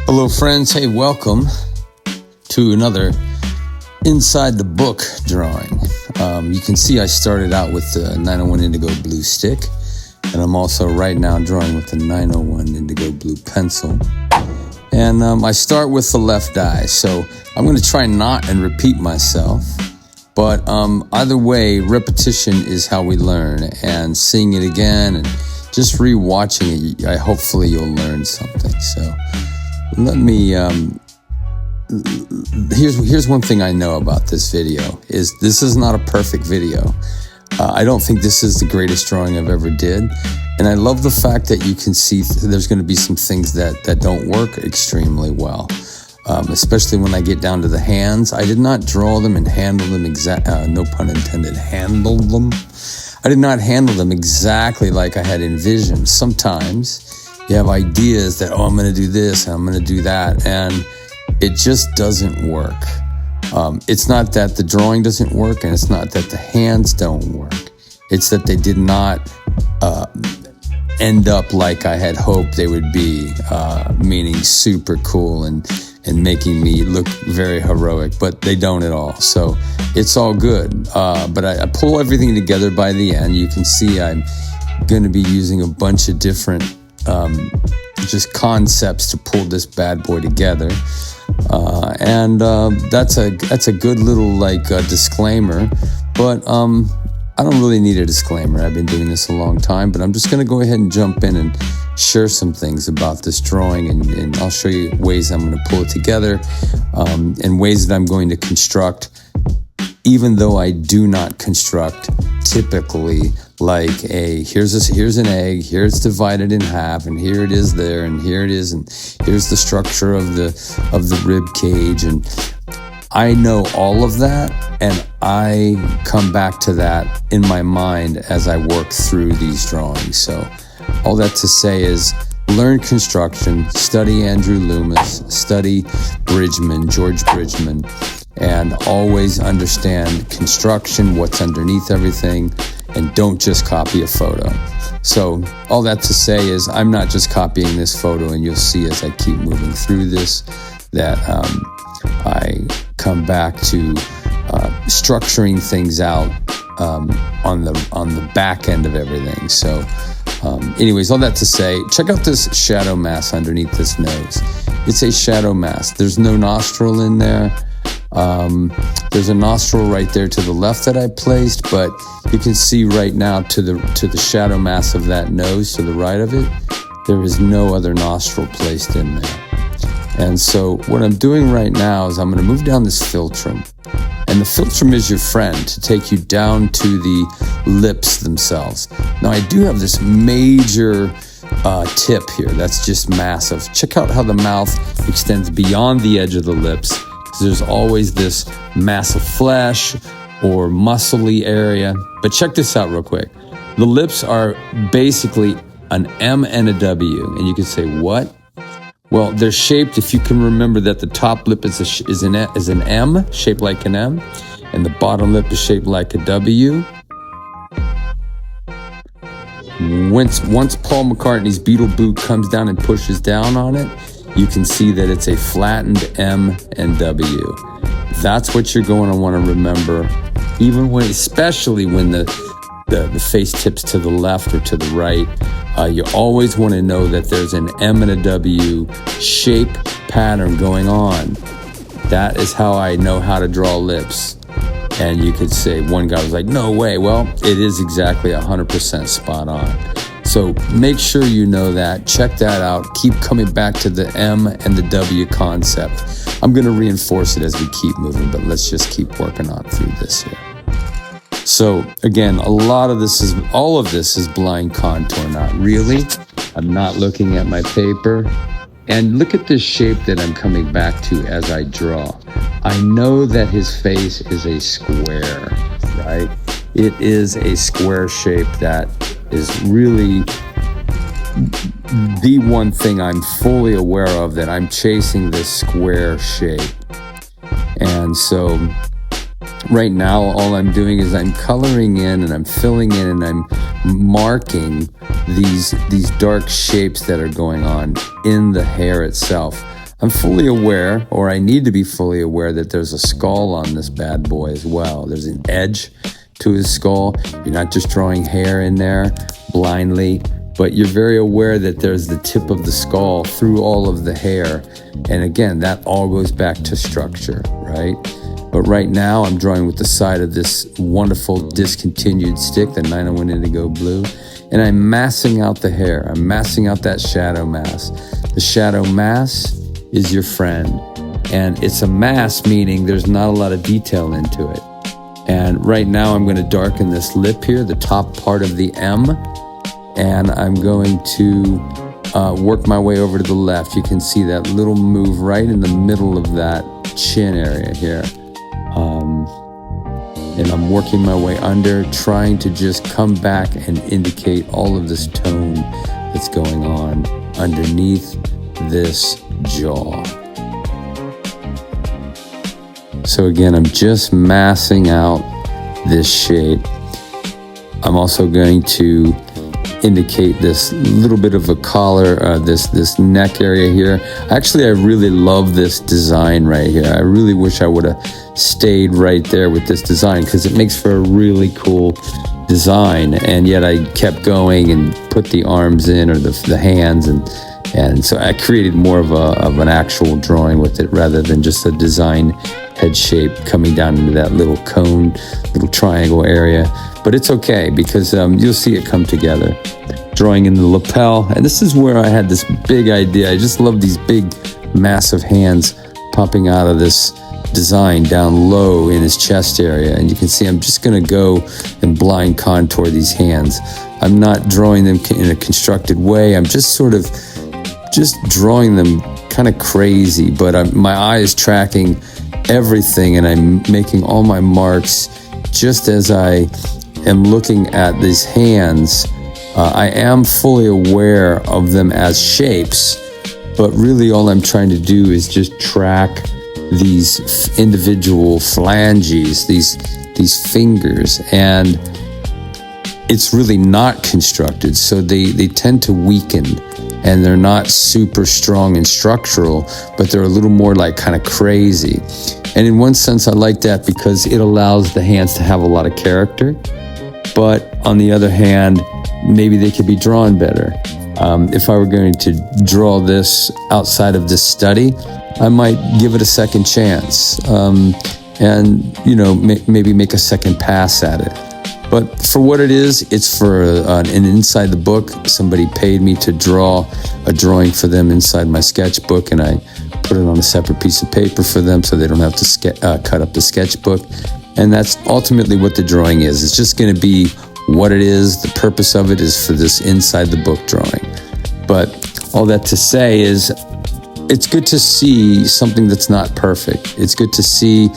Hello friends, hey, welcome to another Inside the Book drawing. You can see I started out with the 901 Indigo Blue stick, and I'm also right now drawing with the 901 Indigo Blue pencil. And I start with the left eye, so I'm going to try not and repeat myself, but either way, repetition is how we learn, and seeing it again and just re-watching it, hopefully you'll learn something. So let me, here's one thing I know about this video, is this is not a perfect video. I don't think this is the greatest drawing I've ever did. And I love the fact that you can see there's going to be some things that don't work extremely well. Especially when I get down to the hands. I did not draw them and handle them no pun intended, handle them. I did not handle them exactly like I had envisioned. Sometimes you have ideas that, I'm going to do this and I'm going to do that, and it just doesn't work. It's not that the drawing doesn't work, and it's not that the hands don't work. It's that they did not end up like I had hoped they would be, meaning super cool and making me look very heroic, but they don't at all. So it's all good. But I pull everything together by the end. You can see I'm going to be using a bunch of different just concepts to pull this bad boy together. And that's a good little disclaimer, but I don't really need a disclaimer. I've been doing this a long time, but I'm just going to go ahead and jump in and share some things about this drawing, and I'll show you ways I'm going to pull it together, and ways that I'm going to construct, even though I do not construct typically like here's an egg, here it's divided in half, and here it is there, and here it is, and here's the structure of the rib cage, and I know all of that, and I come back to that in my mind as I work through these drawings. So all that to say is, learn construction, study Andrew Loomis, study George Bridgman, and always understand construction, what's underneath everything, and don't just copy a photo. So all that to say is, I'm not just copying this photo, and you'll see as I keep moving through this that I come back to structuring things out on the back end of everything. So anyways, all that to say, check out this shadow mask underneath this nose. It's a shadow mask. There's no nostril in there. There's a nostril right there to the left that I placed, but you can see right now to the shadow mask of that nose to the right of it, there is no other nostril placed in there. And so what I'm doing right now is I'm going to move down this philtrum. And the philtrum is your friend to take you down to the lips themselves. Now I do have this major tip here that's just massive. Check out how the mouth extends beyond the edge of the lips, because there's always this massive flesh or muscly area. But check this out real quick. The lips are basically an M and a W. And you can say, what? Well, they're shaped, if you can remember that the top lip is an M, shaped like an M, and the bottom lip is shaped like a W. Once Paul McCartney's Beatle boot comes down and pushes down on it, you can see that it's a flattened M and W. That's what you're going to want to remember, especially when the face tips to the left or to the right. You always want to know that there's an M and a W shape pattern going on. That is how I know how to draw lips. And you could say, one guy was like, no way. Well, it is exactly 100% spot on. So make sure you know that. Check that out. Keep coming back to the M and the W concept. I'm going to reinforce it as we keep moving, but let's just keep working on through this here. So again, all of this is blind contour, not really. I'm not looking at my paper. And look at this shape that I'm coming back to as I draw. I know that his face is a square, right? It is a square shape that is really the one thing I'm fully aware of, that I'm chasing this square shape. And so right now, all I'm doing is I'm coloring in and I'm filling in and I'm marking these dark shapes that are going on in the hair itself. I'm fully aware, or I need to be fully aware, that there's a skull on this bad boy as well. There's an edge to his skull. You're not just drawing hair in there blindly, but you're very aware that there's the tip of the skull through all of the hair. And again, that all goes back to structure, right? But right now I'm drawing with the side of this wonderful discontinued stick, the 901 Indigo Blue, and I'm massing out the hair. I'm massing out that shadow mass. The shadow mass is your friend, and it's a mass, meaning there's not a lot of detail into it. And right now I'm going to darken this lip here, the top part of the M, and I'm going to work my way over to the left. You can see that little move right in the middle of that chin area here. And I'm working my way under, trying to just come back and indicate all of this tone that's going on underneath this jaw. So again, I'm just massing out this shape. I'm also going to indicate this little bit of a collar, this neck area here. Actually, I really love this design right here. I really wish I would have stayed right there with this design, because it makes for a really cool design. And yet I kept going and put the arms in, or the hands, and so I created more of an actual drawing with it, rather than just a design head shape coming down into that little cone, little triangle area. But it's okay, because you'll see it come together. Drawing in the lapel, and this is where I had this big idea. I just love these big, massive hands popping out of this design down low in his chest area. And you can see I'm just gonna go and blind contour these hands. I'm not drawing them in a constructed way. I'm just sort of drawing them kind of crazy, but my eye is tracking everything, and I'm making all my marks just as I am looking at these hands. I am fully aware of them as shapes, but really all I'm trying to do is just track these individual phalanges, these fingers, and it's really not constructed, so they tend to weaken, and they're not super strong and structural, but they're a little more like kind of crazy. And in one sense, I like that because it allows the hands to have a lot of character, but on the other hand, maybe they could be drawn better. If I were going to draw this outside of this study, I might give it a second chance, and maybe make a second pass at it. But for what it is, it's for an inside the book. Somebody paid me to draw a drawing for them inside my sketchbook, and I put it on a separate piece of paper for them so they don't have to cut up the sketchbook. And that's ultimately what the drawing is. It's just going to be what it is. The purpose of it is for this inside the book drawing. But all that to say is, it's good to see something that's not perfect. It's good to see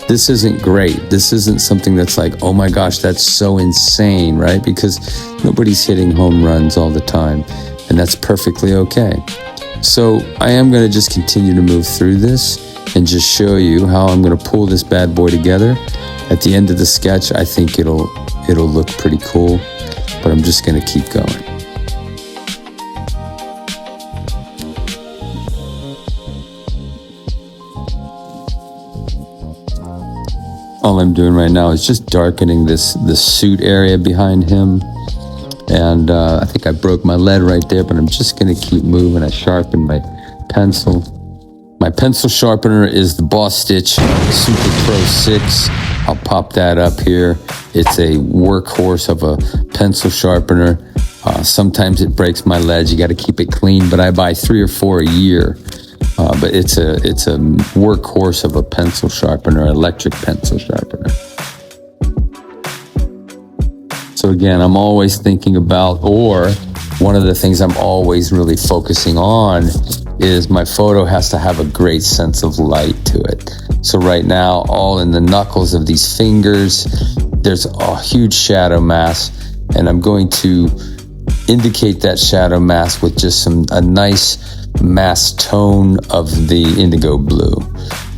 this isn't great. This isn't something that's like, oh my gosh, that's so insane, right? Because nobody's hitting home runs all the time, and that's perfectly okay. So I am going to just continue to move through this and just show you how I'm going to pull this bad boy together. At the end of the sketch, I think it'll look pretty cool, but I'm just going to keep going. All I'm doing right now is just darkening this suit area behind him. And I think I broke my lead right there, but I'm just going to keep moving. I sharpen my pencil. My pencil sharpener is the Boss Stitch Super Pro 6. I'll pop that up here. It's a workhorse of a pencil sharpener. Sometimes it breaks my leads. You got to keep it clean, but I buy 3 or 4 a year. But it's a workhorse of a pencil sharpener, electric pencil sharpener. So again, I'm always thinking about, or one of the things I'm always really focusing on is my photo has to have a great sense of light to it. So right now, all in the knuckles of these fingers, there's a huge shadow mass, and I'm going to indicate that shadow mass with just a nice mass tone of the indigo blue.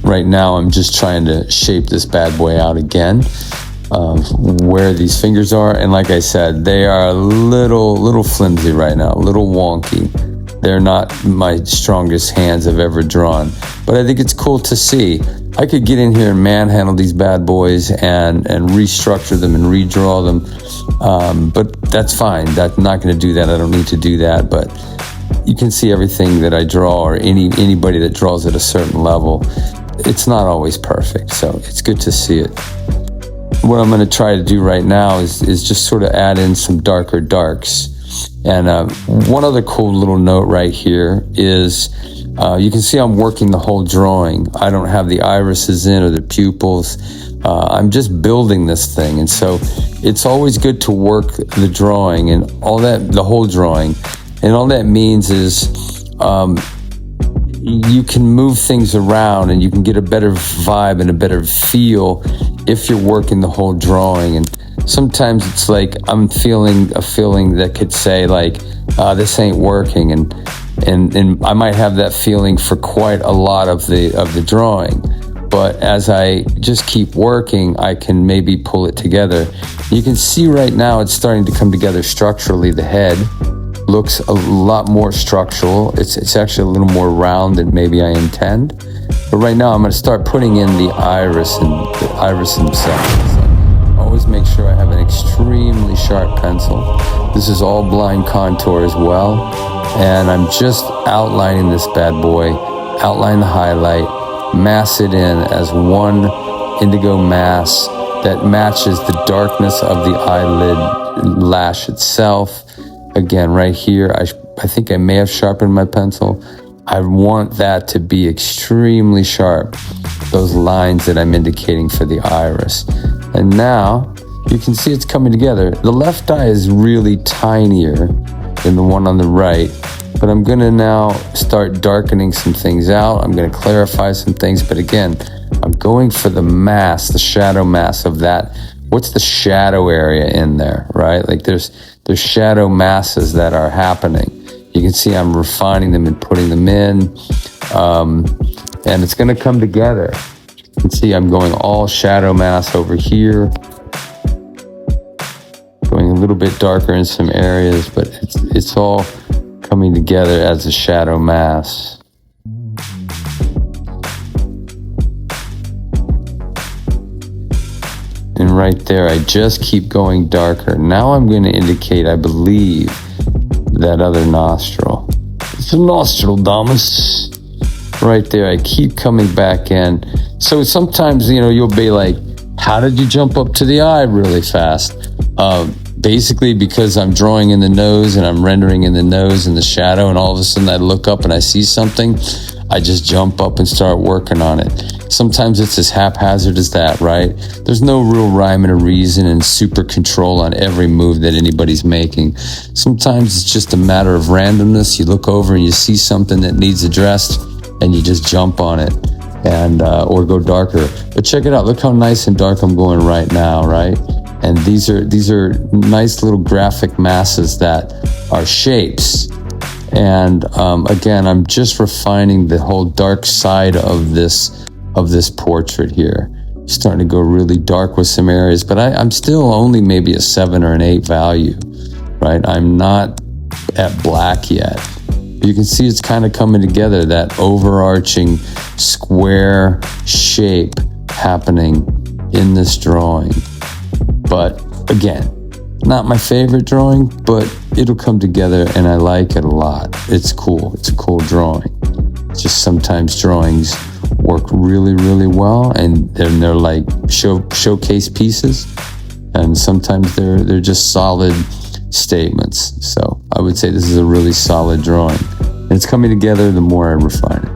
Right now I'm just trying to shape this bad boy out again, where these fingers are, and like I said, they are a little flimsy right now, a little wonky, they're not my strongest hands I've ever drawn. But I think it's cool to see. I could get in here and manhandle these bad boys and restructure them and redraw them. But that's fine. I'm not going to do that. I don't need to do that. But you can see everything that I draw, or anybody that draws at a certain level. It's not always perfect, so it's good to see it. What I'm going to try to do right now is just sort of add in some darker darks. And one other cool little note right here is you can see I'm working the whole drawing. I don't have the irises in or the pupils. I'm just building this thing. And so it's always good to work the drawing and all that, the whole drawing. And all that means is you can move things around and you can get a better vibe and a better feel if you're working the whole drawing. And sometimes it's like I'm feeling a feeling that could say like, this ain't working. And I might have that feeling for quite a lot of the drawing. But as I just keep working, I can maybe pull it together. You can see right now it's starting to come together structurally. The head looks a lot more structural. It's actually a little more round than maybe I intend. But right now I'm going to start putting in the iris and the iris himself. So always make sure I have an extremely sharp pencil. This is all blind contour as well. And I'm just outlining this bad boy, outline the highlight, mass it in as one indigo mass that matches the darkness of the eyelid lash itself. Again, right here, I think I may have sharpened my pencil. I want that to be extremely sharp, those lines that I'm indicating for the iris. And now you can see it's coming together. The left eye is really tinier than the one on the right, but I'm gonna now start darkening some things out. I'm gonna clarify some things, but again, I'm going for the mass, the shadow mass of that. What's the shadow area in there, right? Like there's shadow masses that are happening. You can see I'm refining them and putting them in, and it's gonna come together. You can see I'm going all shadow mass over here, going a little bit darker in some areas, but it's all coming together as a shadow mass. And right there, I just keep going darker. Now I'm going to indicate, I believe, that other nostril. It's a nostril, Damas. Right there, I keep coming back in. So sometimes, you'll be like, how did you jump up to the eye really fast? Basically because I'm drawing in the nose and I'm rendering in the nose and the shadow, and all of a sudden I look up and I see something, I just jump up and start working on it. Sometimes it's as haphazard as that, right? There's no real rhyme and a reason and super control on every move that anybody's making. Sometimes it's just a matter of randomness. You look over and you see something that needs addressed and you just jump on it and or go darker. But check it out. Look how nice and dark I'm going right now, right? And these are nice little graphic masses that are shapes. And again, I'm just refining the whole dark side of this portrait here. Starting to go really dark with some areas, but I'm still only maybe a 7 or an 8 value, right? I'm not at black yet. You can see it's kind of coming together, that overarching square shape happening in this drawing. But again, not my favorite drawing, but it'll come together and I like it a lot. It's cool. It's a cool drawing. It's just sometimes drawings work really, really well, and they're like showcase pieces, and sometimes they're just solid statements. So I would say this is a really solid drawing, and it's coming together the more I refine it.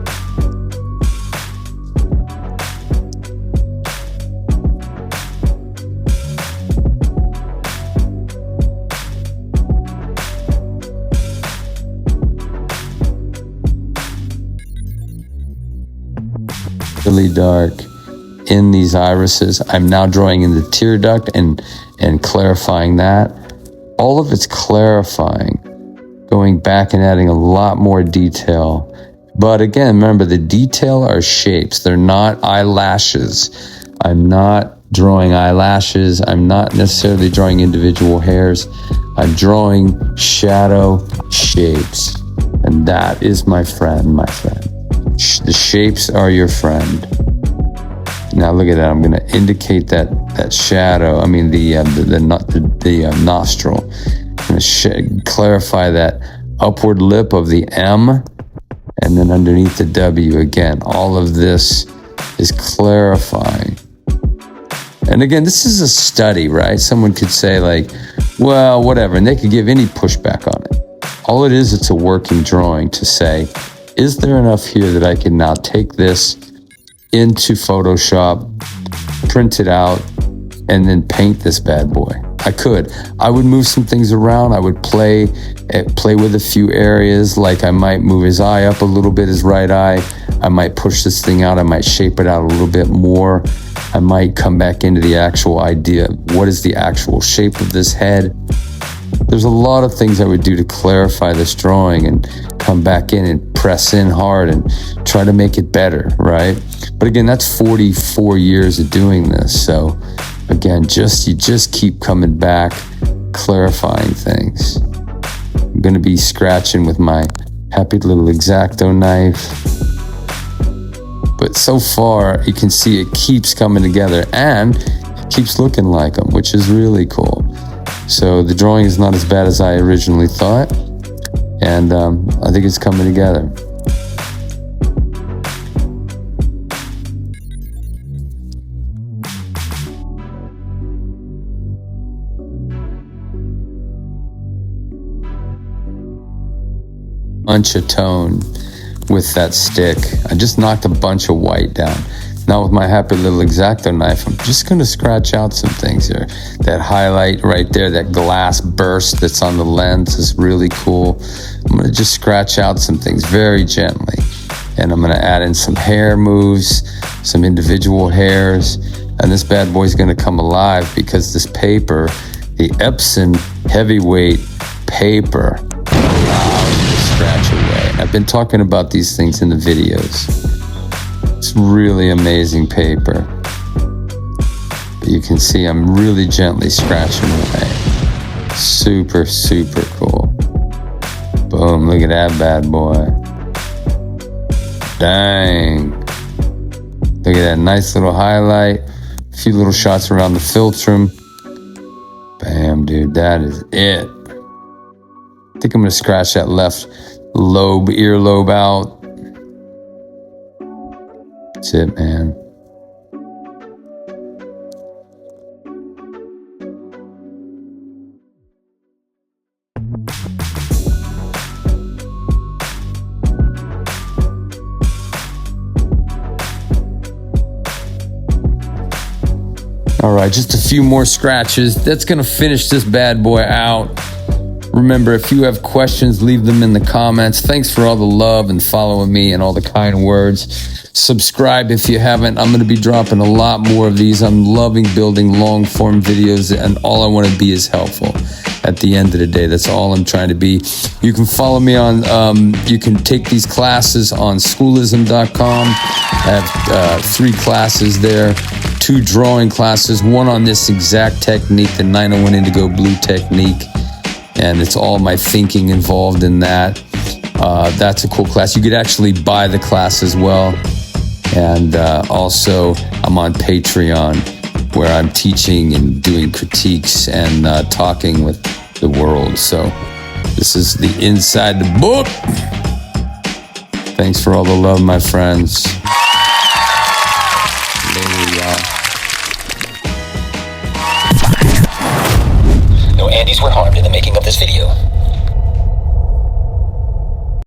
Really dark in these irises. I'm now drawing in the tear duct and clarifying that. All of it's clarifying, going back and adding a lot more detail. But again, remember, the detail are shapes. They're not eyelashes. I'm not drawing eyelashes. I'm not necessarily drawing individual hairs. I'm drawing shadow shapes. And that is my friend, my friend. The shapes are your friend. Now look at that. I'm going to indicate that shadow. I mean the nostril. I'm going to clarify that upward lip of the M, and then underneath the W again. All of this is clarifying. And again, this is a study, right? Someone could say like, well, whatever, and they could give any pushback on it. All it is, it's a working drawing to say, is there enough here that I can now take this into Photoshop, print it out, and then paint this bad boy? I would move some things around. I would play with a few areas, like I might move his eye up a little bit, his right eye. I might push this thing out. I might shape it out a little bit more. I might come back into the actual idea. What is the actual shape of this head? There's a lot of things I would do to clarify this drawing and come back in and press in hard and try to make it better, right? But again, that's 44 years of doing this. So again, you just keep coming back, clarifying things. I'm gonna be scratching with my happy little X-Acto knife. But so far, you can see it keeps coming together and it keeps looking like them, which is really cool. So the drawing is not as bad as I originally thought, and I think it's coming together. Bunch of tone with that stick. I just knocked a bunch of white down. Now with my happy little X-Acto knife, I'm just gonna scratch out some things here. That highlight right there, that glass burst that's on the lens is really cool. I'm gonna just scratch out some things very gently. And I'm gonna add in some hair moves, some individual hairs. And this bad boy's gonna come alive because this paper, the Epson heavyweight paper, allows you to scratch away. I've been talking about these things in the videos. It's really amazing paper. But you can see I'm really gently scratching away. Super, super cool. Boom, look at that bad boy. Dang. Look at that nice little highlight. A few little shots around the filtrum. Bam, dude, that is it. I think I'm gonna scratch that left earlobe out. That's it, man. All right, just a few more scratches. That's gonna finish this bad boy out. Remember, if you have questions, leave them in the comments. Thanks for all the love and following me and all the kind words. Subscribe if you haven't. I'm going to be dropping a lot more of these. I'm loving building long form videos, and all I want to be is helpful. At the end of the day, that's all I'm trying to be. You can follow me on, you can take these classes on schoolism.com. I have 3 classes there, 2 drawing classes, one on this exact technique, the 901 Indigo Blue technique. And it's all my thinking involved in that. That's a cool class. You could actually buy the class as well. And also, I'm on Patreon, where I'm teaching and doing critiques and talking with the world. So this is the inside the book. Thanks for all the love, my friends. Later, y'all. No Andys were harmed in the making of this video.